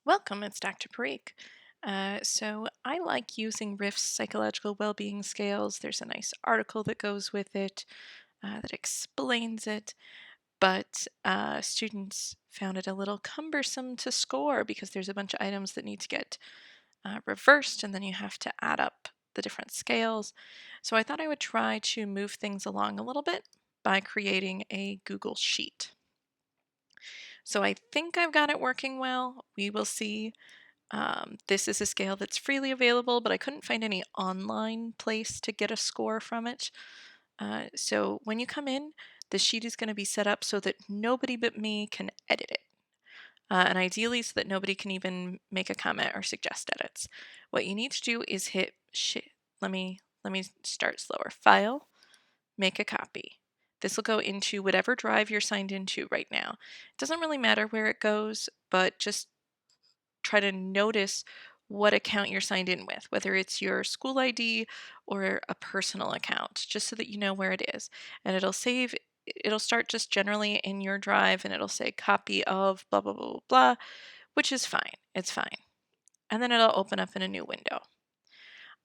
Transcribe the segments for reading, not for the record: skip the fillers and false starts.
Welcome, it's Dr. Parikh. So I like using Riff's psychological well-being scales. There's a nice article that goes with it that explains it, but students found it a little cumbersome to score because there's a bunch of items that need to get reversed, and then you have to add up the different scales. So I thought I would try to move things along a little bit by creating a Google Sheet. So I think I've got it working well. We will see. This is a scale that's freely available, but I couldn't find any online place to get a score from it. So when you come in, the sheet is going to be set up so that nobody but me can edit it. And ideally, so that nobody can even make a comment or suggest edits. What you need to do is hit let me start slower. File, make a copy. This will go into whatever drive you're signed into right now. It doesn't really matter where it goes, but just try to notice what account you're signed in with, whether it's your school ID or a personal account, just so that you know where it is. And it'll start just generally in your drive and it'll say copy of blah, blah, blah, blah, blah, which is fine. It's fine. And then it'll open up in a new window.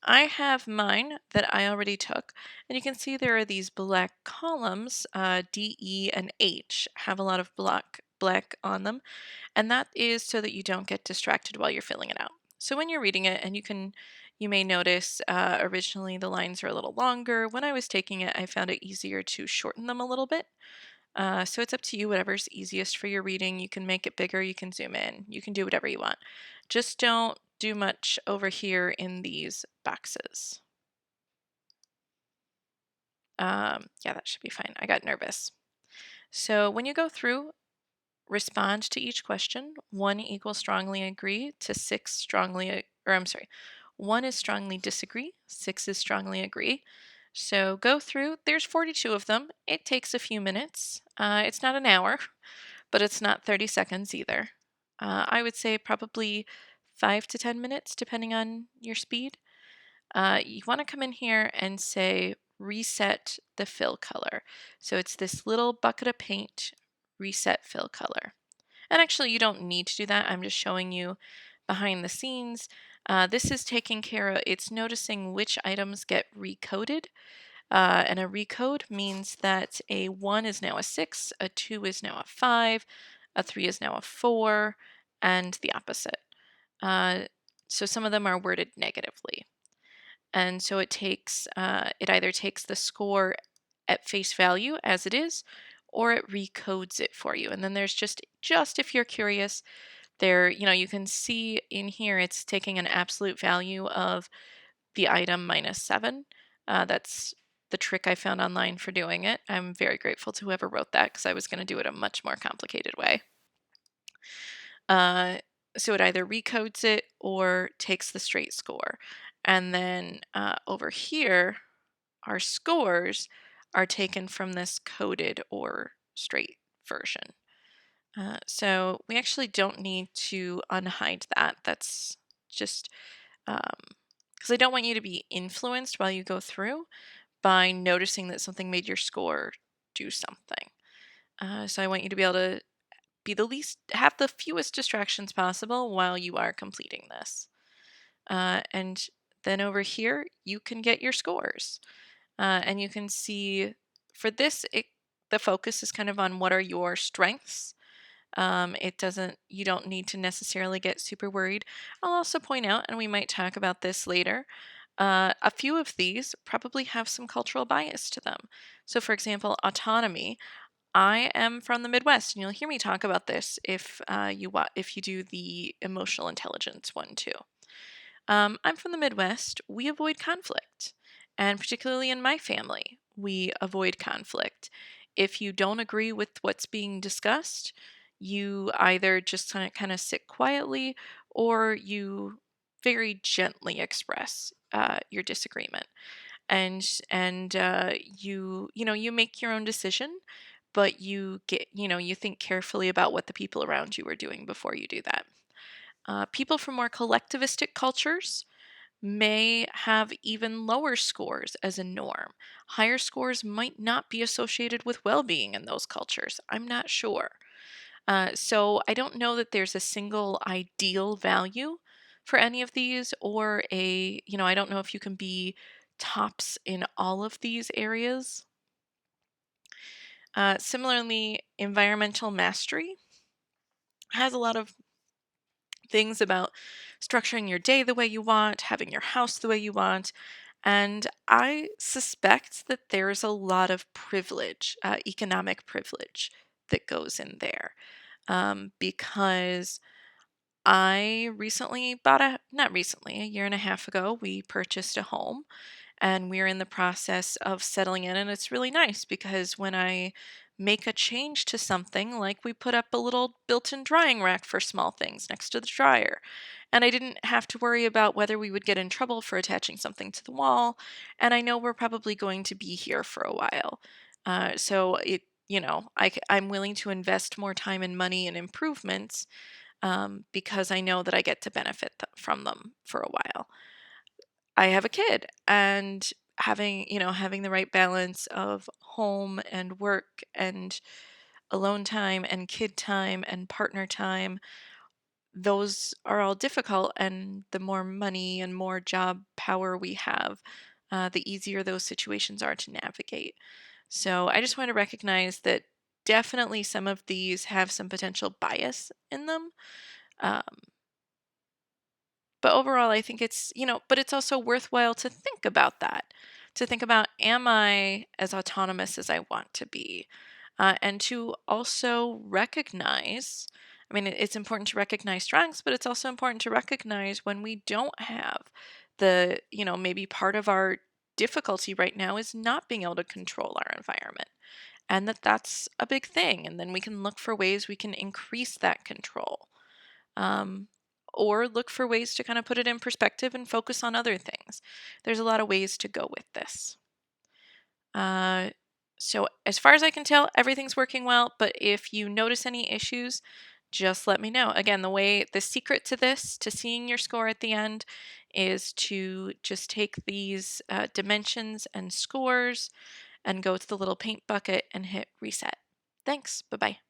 I have mine that I already took, and you can see there are these black columns, D, E, and H have a lot of black on them, and that is so that you don't get distracted while you're filling it out. So when you're reading it, and you may notice originally the lines are a little longer. When I was taking it, I found it easier to shorten them a little bit. So it's up to you, whatever's easiest for your reading. You can make it bigger, you can zoom in, you can do whatever you want. Just don't do much over here in these boxes. Yeah, that should be fine. I got nervous. So when you go through, respond to each question. 1 equals strongly agree to 6 or I'm sorry, 1 is strongly disagree, 6 is strongly agree. So go through, there's 42 of them. It takes a few minutes. It's not an hour, but it's not 30 seconds either. I would say probably 5 to 10 minutes, depending on your speed. You want to come in here and say reset the fill color. So it's this little bucket of paint, reset fill color. And actually, you don't need to do that. I'm just showing you behind the scenes. This is taking care of, it's noticing which items get recoded. And a recode means that a 1 is now a 6, a 2 is now a 5, a 3 is now a 4, and the opposite. So some of them are worded negatively. And so it either takes the score at face value as it is, or it recodes it for you. And then there's just if you're curious, you can see in here it's taking an absolute value of the item minus 7. That's the trick I found online for doing it. I'm very grateful to whoever wrote that because I was going to do it a much more complicated way. So it either recodes it or takes the straight score. And then over here, our scores are taken from this coded or straight version. So we actually don't need to unhide that. That's just because I don't want you to be influenced while you go through by noticing that something made your score do something. So I want you to be able to have the fewest distractions possible while you are completing this. And then over here, you can get your scores. And you can see for this, the focus is kind of on what are your strengths. You don't need to necessarily get super worried. I'll also point out, and we might talk about this later, a few of these probably have some cultural bias to them. So, for example, autonomy. I am from the Midwest, and you'll hear me talk about this if you do the emotional intelligence one too. I'm from the Midwest. We avoid conflict, and particularly in my family, we avoid conflict. If you don't agree with what's being discussed, you either just kind of sit quietly or you very gently express your disagreement. And you make your own decision, but you think carefully about what the people around you are doing before you do that. People from more collectivistic cultures may have even lower scores as a norm. Higher scores might not be associated with well being in those cultures. I'm not sure. So I don't know that there's a single ideal value for any of these, or I don't know if you can be tops in all of these areas. Similarly, environmental mastery has a lot of things about structuring your day the way you want, having your house the way you want. And I suspect that there's a lot of privilege, economic privilege, that goes in there. Because I recently not recently, a year and a half ago, we purchased a home and we're in the process of settling in. And it's really nice because when I make a change to something, like we put up a little built in drying rack for small things next to the dryer, and I didn't have to worry about whether we would get in trouble for attaching something to the wall. And I know we're probably going to be here for a while. So I'm willing to invest more time and money in improvements because I know that I get to benefit from them for a while. I have a kid, and having the right balance of home and work and alone time and kid time and partner time, those are all difficult. And the more money and more job power we have, the easier those situations are to navigate. So I just want to recognize that definitely some of these have some potential bias in them. Um, But overall, I think but it's also worthwhile to think about that, to think about, am I as autonomous as I want to be? And to also recognize, I mean, it's important to recognize strengths, but it's also important to recognize when we don't have maybe part of our difficulty right now is not being able to control our environment, and that's a big thing. And then we can look for ways we can increase that control, um, or look for ways to kind of put it in perspective and focus on other things. There's a lot of ways to go with this. Uh, so, as far as I can tell, everything's working well. But if you notice any issues, just let me know. Again, the secret to this, to seeing your score at the end, is to just take these dimensions and scores and go to the little paint bucket and hit reset. Thanks. Bye bye.